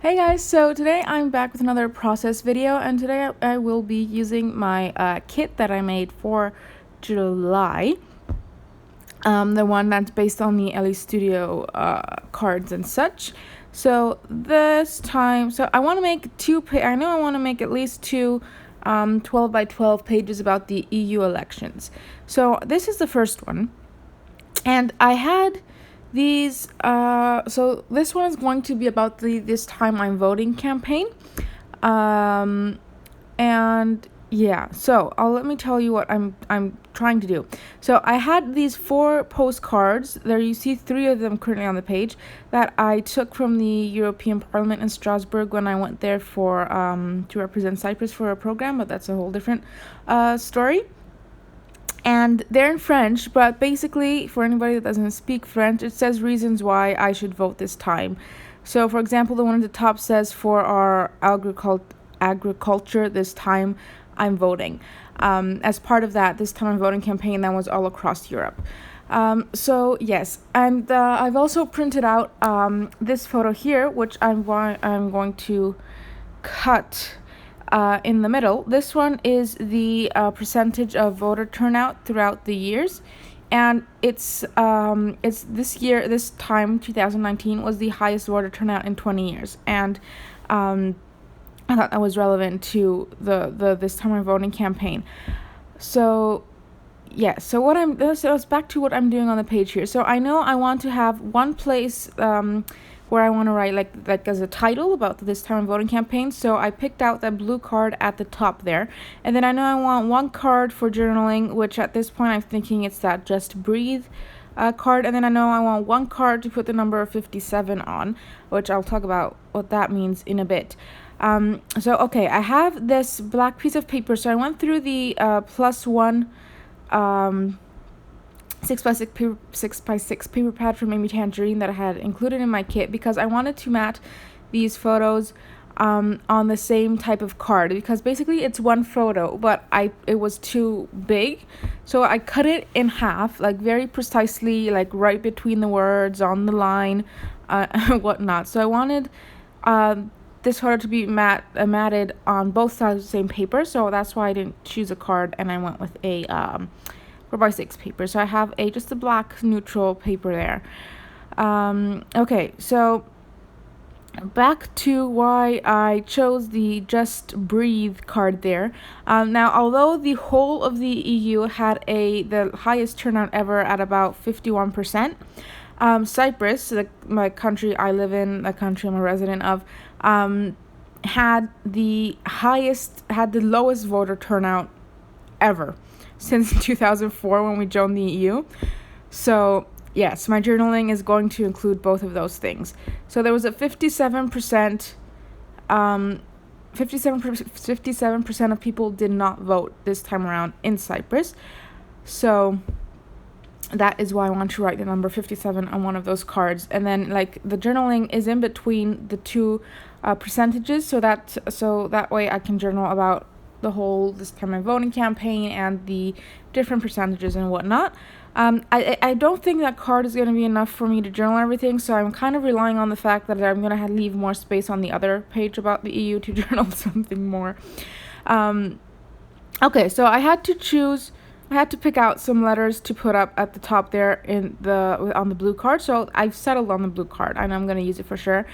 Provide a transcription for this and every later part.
Hey guys, so today I'm back with another process video, and today I will be using my kit that I made for July, the one that's based on the LE Studio cards and such. So this time, I want to make I know I want to make at least two 12 by 12 pages about the EU elections. So this is the first one, and I had these so this one is going to be about the This Time I'm Voting campaign, and yeah, so let me tell you what I'm trying to do. So I had these 4 postcards there. You see 3 of them currently on the page that I took from the European Parliament in Strasbourg when I went there for to represent Cyprus for a program, but that's a whole different story. And they're in French, but basically, for anybody that doesn't speak French, it says reasons why I should vote this time. So, for example, the one at the top says, for our agriculture, this time I'm voting. As part of that, This Time I'm Voting campaign that was all across Europe. So, yes, and I've also printed out this photo here, which I'm going to cut in the middle. This one is the percentage of voter turnout throughout the years, and it's this time 2019 was the highest voter turnout in 20 years, and I thought that was relevant to the This Time I'm Voting campaign. So yeah, so it's back to what I'm doing on the page here. So I know I want to have one place where I want to write like as a title about the This Time I'm Voting campaign. So I picked out that blue card at the top there, and then I know I want one card for journaling, which at this point I'm thinking it's that Just Breathe card, and then I know I want one card to put the number 57 on, which I'll talk about what that means in a bit. So okay, I have this black piece of paper, so I went through the +1 6x6 paper pad from Amy Tangerine that I had included in my kit, because I wanted to match these photos on the same type of card, because basically it's one photo, but it was too big, so I cut it in half, like very precisely, like right between the words on the line, and whatnot. So I wanted this photo to be matted on both sides of the same paper, so that's why I didn't choose a card and I went with a 4x6 paper. So I have just a black neutral paper there. Okay, so back to why I chose the Just Breathe card there. Now, although the whole of the EU had the highest turnout ever at about 51%, Cyprus, my country I live in, the country I'm a resident of, had the lowest voter turnout ever since 2004 when we joined the EU. So yes, my journaling is going to include both of those things. So there was a 57% of people did not vote this time around in Cyprus. So that is why I want to write the number 57 on one of those cards. And then the journaling is in between the two percentages, so that way I can journal about the whole This Time I'm Voting campaign and the different percentages and whatnot. I don't think that card is going to be enough for me to journal everything, so I'm kind of relying on the fact that I'm going to leave more space on the other page about the EU to journal something more. Okay, so I had to pick out some letters to put up at the top there on the blue card. So I've settled on the blue card, and I'm going to use it for sure.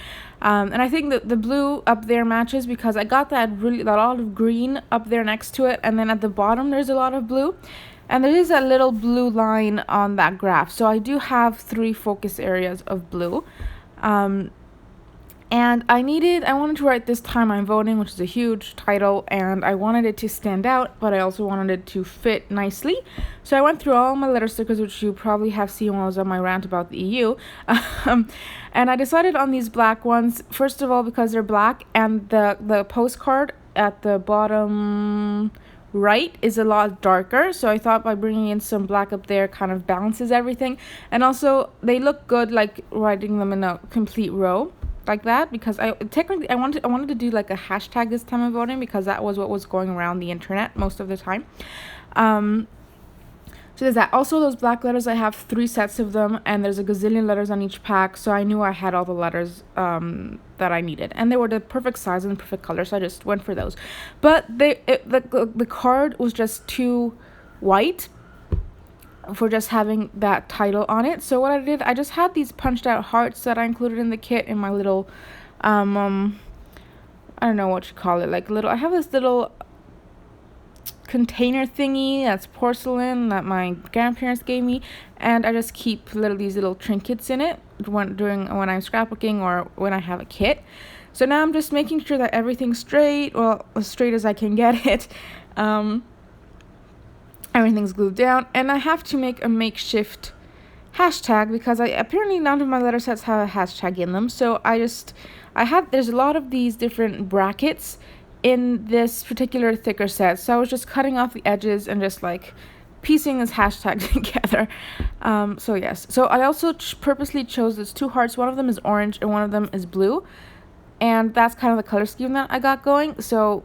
And I think that the blue up there matches, because I got that lot of green up there next to it, and then at the bottom there's a lot of blue, and there is a little blue line on that graph. So I do have 3 focus areas of blue. And I wanted to write This Time I'm Voting, which is a huge title, and I wanted it to stand out, but I also wanted it to fit nicely. So I went through all my letter stickers, which you probably have seen when I was on my rant about the EU. And I decided on these black ones, first of all, because they're black, and the postcard at the bottom right is a lot darker, so I thought by bringing in some black up there kind of balances everything. And also they look good like writing them in a complete row like that, because I wanted to do like a hashtag This Time I'm Voting, because that was what was going around the internet most of the time. So there's that. Also, those black letters, I have 3 sets of them, and there's a gazillion letters on each pack, so I knew I had all the letters that I needed, and they were the perfect size and the perfect color, so I just went for those. But the card was just too white for just having that title on it. So what I did, I just had these punched out hearts that I included in the kit in my little I don't know what you call it, like little, I have this little container thingy that's porcelain that my grandparents gave me, and I just keep these little trinkets in it when I'm scrapbooking or when I have a kit. So now I'm just making sure that everything's straight, well, as straight as I can get it. Everything's glued down, and I have to make a makeshift hashtag because apparently none of my letter sets have a hashtag in them. So there's a lot of these different brackets in this particular thicker set, so I was just cutting off the edges and just like piecing this hashtag together. So yes, so I also purposely chose those 2 hearts. One of them is orange and one of them is blue, and that's kind of the color scheme that I got going. So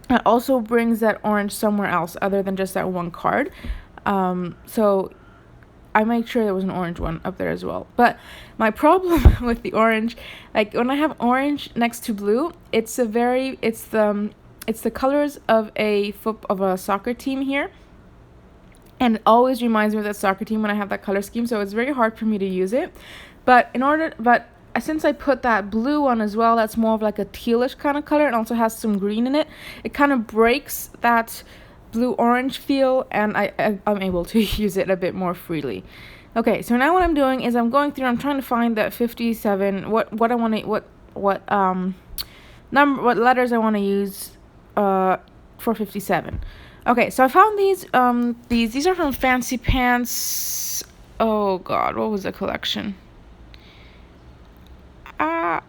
it also brings that orange somewhere else other than just that one card. So I made sure there was an orange one up there as well. But my problem with the orange, like when I have orange next to blue, it's the colors of a soccer team here. And it always reminds me of that soccer team when I have that color scheme, so it's very hard for me to use it. But since I put that blue on as well, that's more of like a tealish kind of color and also has some green in it, it kind of breaks that blue-orange feel, and I'm able to use it a bit more freely. Okay, so now what I'm doing is I'm going through, I'm trying to find that 57, what letters I want to use for 57. Okay, so I found these are from Fancy Pants. Oh god, what was the collection? I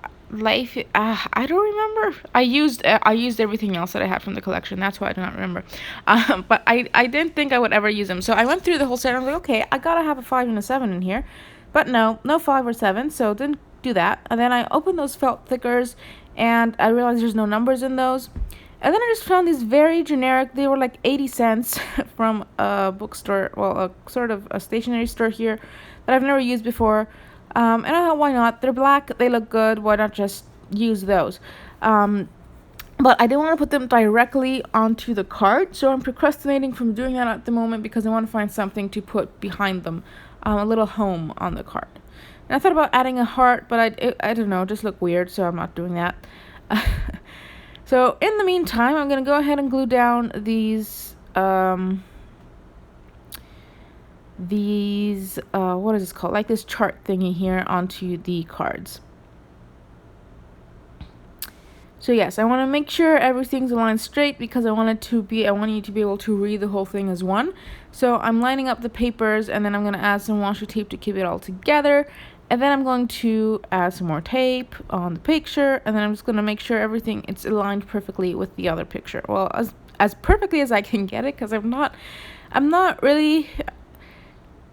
don't remember. I used everything else that I had from the collection. That's why I do not remember. But I didn't think I would ever use them. So I went through the whole set and I was like, okay, I gotta have a 5 and a 7 in here. But no 5 or 7, so didn't do that. And then I opened those felt thickers and I realized there's no numbers in those. And then I just found these very generic, they were like 80 cents from a bookstore, well, a sort of a stationery store here that I've never used before. And I thought, why not? They're black, they look good, why not just use those? But I didn't want to put them directly onto the card, so I'm procrastinating from doing that at the moment because I want to find something to put behind them, a little home on the card. And I thought about adding a heart, but I don't know, it just looked weird, so I'm not doing that. So in the meantime, I'm going to go ahead and glue down these what is this called, like this chart thingy here onto the cards. So yes, I want to make sure everything's aligned straight because I want you to be able to read the whole thing as one. So I'm lining up the papers, and then I'm going to add some washi tape to keep it all together, and then I'm going to add some more tape on the picture, and then I'm just going to make sure it's aligned perfectly with the other picture. Well, as perfectly as I can get it, because I'm not really.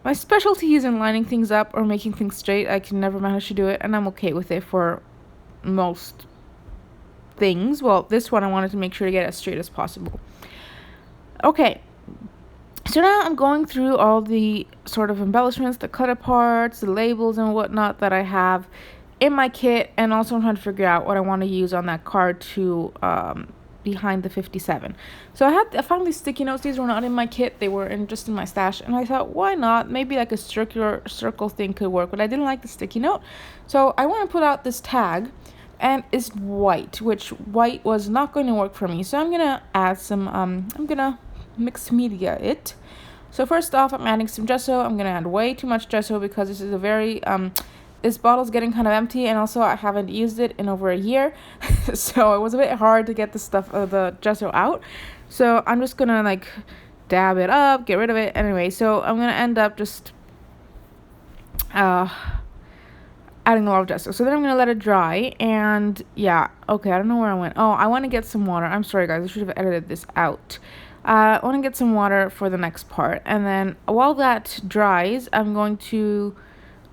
My specialty is in lining things up or making things straight. I can never manage to do it, and I'm okay with it for most things. Well, this one I wanted to make sure to get as straight as possible. Okay, so now I'm going through all the sort of embellishments, the cut aparts, the labels and whatnot that I have in my kit, and also I'm trying to figure out what I want to use on that card to behind the 57. So I found these sticky notes. These were not in my kit, they were just in my stash, and I thought, why not, maybe like a circle thing could work, but I didn't like the sticky note, so I want to put out this tag, and it's white, which white was not going to work for me, so I'm gonna add some I'm gonna mix media it. So first off, I'm adding some gesso. I'm gonna add way too much gesso because this is a very this bottle's getting kind of empty, and also I haven't used it in over a year, so it was a bit hard to get the gesso out. So I'm just gonna like dab it up, get rid of it. Anyway, so I'm gonna end up just adding a lot of gesso. So then I'm gonna let it dry, and yeah, okay, I don't know where I went. Oh, I want to get some water. I'm sorry guys, I should have edited this out. I want to get some water for the next part, and then while that dries, I'm going to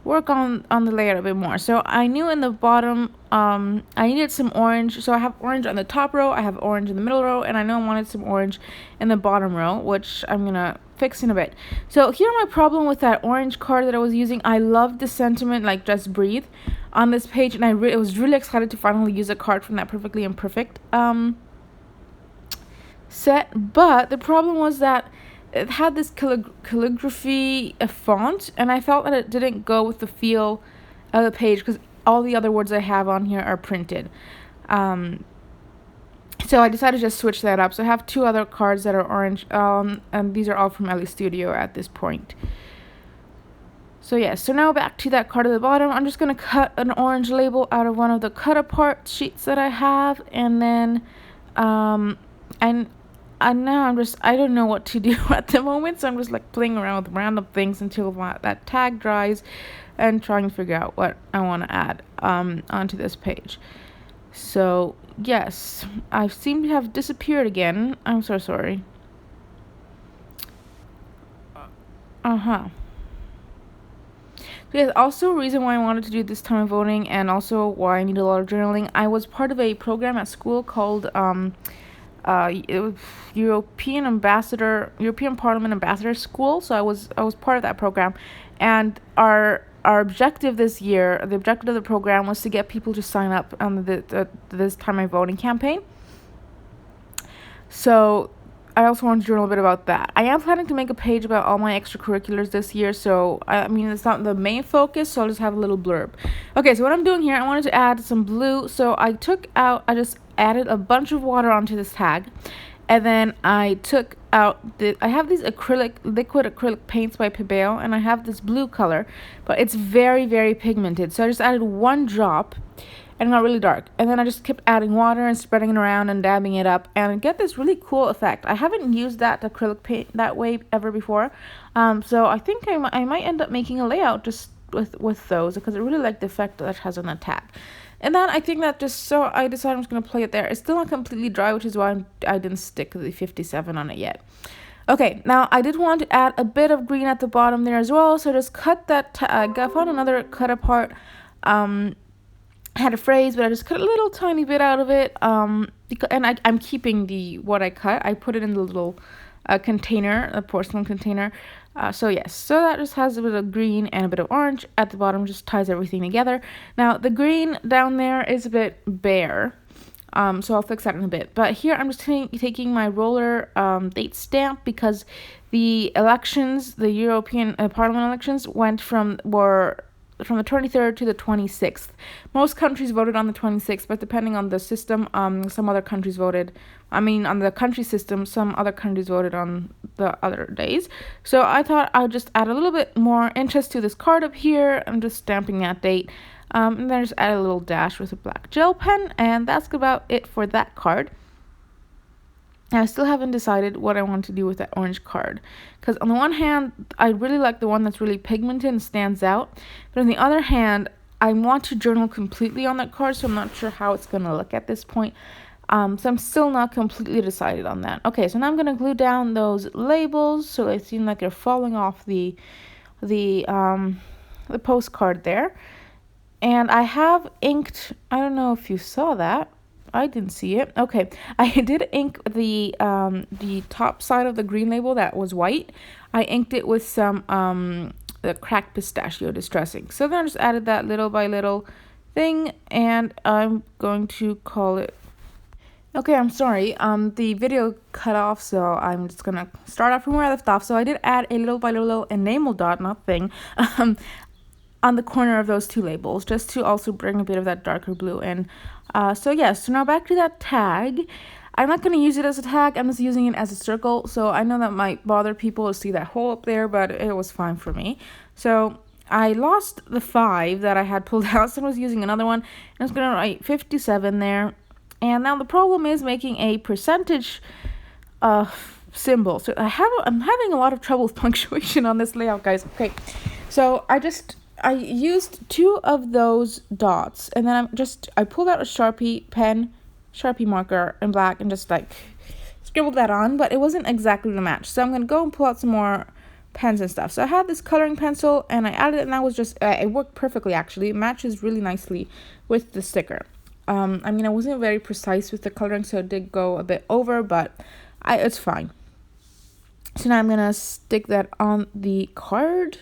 work on the layout a bit more. So I knew in the bottom I needed some orange. So I have orange on the top row, I have orange in the middle row, and I know I wanted some orange in the bottom row, which I'm gonna fix in a bit. So here my problem with that orange card that I was using. I loved the sentiment like just breathe on this page, and I was really excited to finally use a card from that Perfectly Imperfect set. But the problem was that it had this calligraphy font, and I felt that it didn't go with the feel of the page because all the other words I have on here are printed. So I decided to just switch that up. So I have two other cards that are orange, and these are all from LA Studio at this point. So yeah, so now back to that card at the bottom. I'm just going to cut an orange label out of one of the cut apart sheets that I have, and then and now I don't know what to do at the moment, so I'm just like playing around with random things until that tag dries and trying to figure out what I want to add onto this page. So yes, I seem to have disappeared again. I'm so sorry. There's also a reason why I wanted to do this time of voting, and also why I need a lot of journaling. I was part of a program at school called it was European Parliament Ambassador School. So I was part of that program, and our objective this year, the objective of the program was to get people to sign up on this time of voting campaign. So I also want to journal a bit about that. I am planning to make a page about all my extracurriculars this year, so I mean it's not the main focus, so I'll just have a little blurb. Okay, so what I'm doing here, I wanted to add some blue, so I just added a bunch of water onto this tag, and then I took out I have these liquid acrylic paints by Pebeo, and I have this blue color, but it's very, very pigmented, so I just added one drop, and it got really dark. And then I just kept adding water and spreading it around and dabbing it up, and I get this really cool effect. I haven't used that acrylic paint that way ever before, so I think I might end up making a layout just with those, because I really like the effect that it has on the tag. And then I think that so I decided I'm just going to play it there. It's still not completely dry, which is why I didn't stick the 57 on it yet. Okay, now I did want to add a bit of green at the bottom there as well, so just cut that tag. I found another cut apart had a phrase, but I just cut a little tiny bit out of it, and I'm keeping what I cut. I put it in the little container, a porcelain container. So yes, so that just has a bit of green and a bit of orange at the bottom, just ties everything together. Now the green down there is a bit bare, so I'll fix that in a bit. But here I'm just taking my roller date stamp, because the elections, the European Parliament elections, were from the 23rd to the 26th. Most countries voted on the 26th, but depending on the system, some other countries voted, on the country system, some other countries voted on the other days. So I thought I would just add a little bit more interest to this card up here. I'm just stamping that date, and then just add a little dash with a black gel pen, and that's about it for that card. I still haven't decided what I want to do with that orange card, because on the one hand, I really like the one that's really pigmented and stands out, but on the other hand, I want to journal completely on that card, so I'm not sure how it's going to look at this point. So I'm still not completely decided on that. Okay, so now I'm going to glue down those labels so they seem like they're falling off the postcard there. And I have inked, I don't know if you saw that. I didn't see it. Okay, I did ink the top side of the green label that was white. I inked it with some the cracked pistachio distressing. So then I just added that little by little thing, and I'm going to call it. Okay, I'm sorry. The video cut off, so I'm just gonna start off from where I left off. So I did add a little by little enamel dot, not thing, on the corner of those two labels, just to also bring a bit of that darker blue in. So now back to that tag. I'm not going to use it as a tag, I'm just using it as a circle, so I know that might bother people to see that hole up there, but it was fine for me. So I lost the 5 that I had pulled out, so I was using another one, and I was going to write 57 there. And now the problem is making a percentage symbol. So I'm having a lot of trouble with punctuation on this layout, guys. Okay, so I used 2 of those dots, and then I pulled out a Sharpie marker in black, and just like scribbled that on, but it wasn't exactly the match. So I'm going to go and pull out some more pens and stuff. So I had this coloring pencil and I added it, and that was just, it worked perfectly actually. It matches really nicely with the sticker. I mean, I wasn't very precise with the coloring, so it did go a bit over, but it's fine. So now I'm gonna stick that on the card.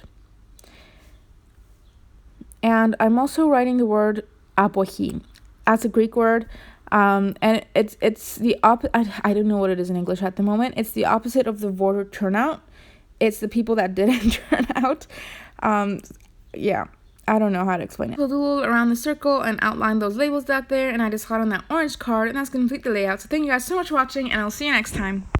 And I'm also writing the word apohi. That's a Greek word. And it's the opposite. I don't know what it is in English at the moment. It's the opposite of the voter turnout. It's the people that didn't turn out. Yeah, I don't know how to explain it. We'll do a little around the circle and outline those labels back there, and I just got on that orange card, and that's going to complete the layout. So thank you guys so much for watching, and I'll see you next time.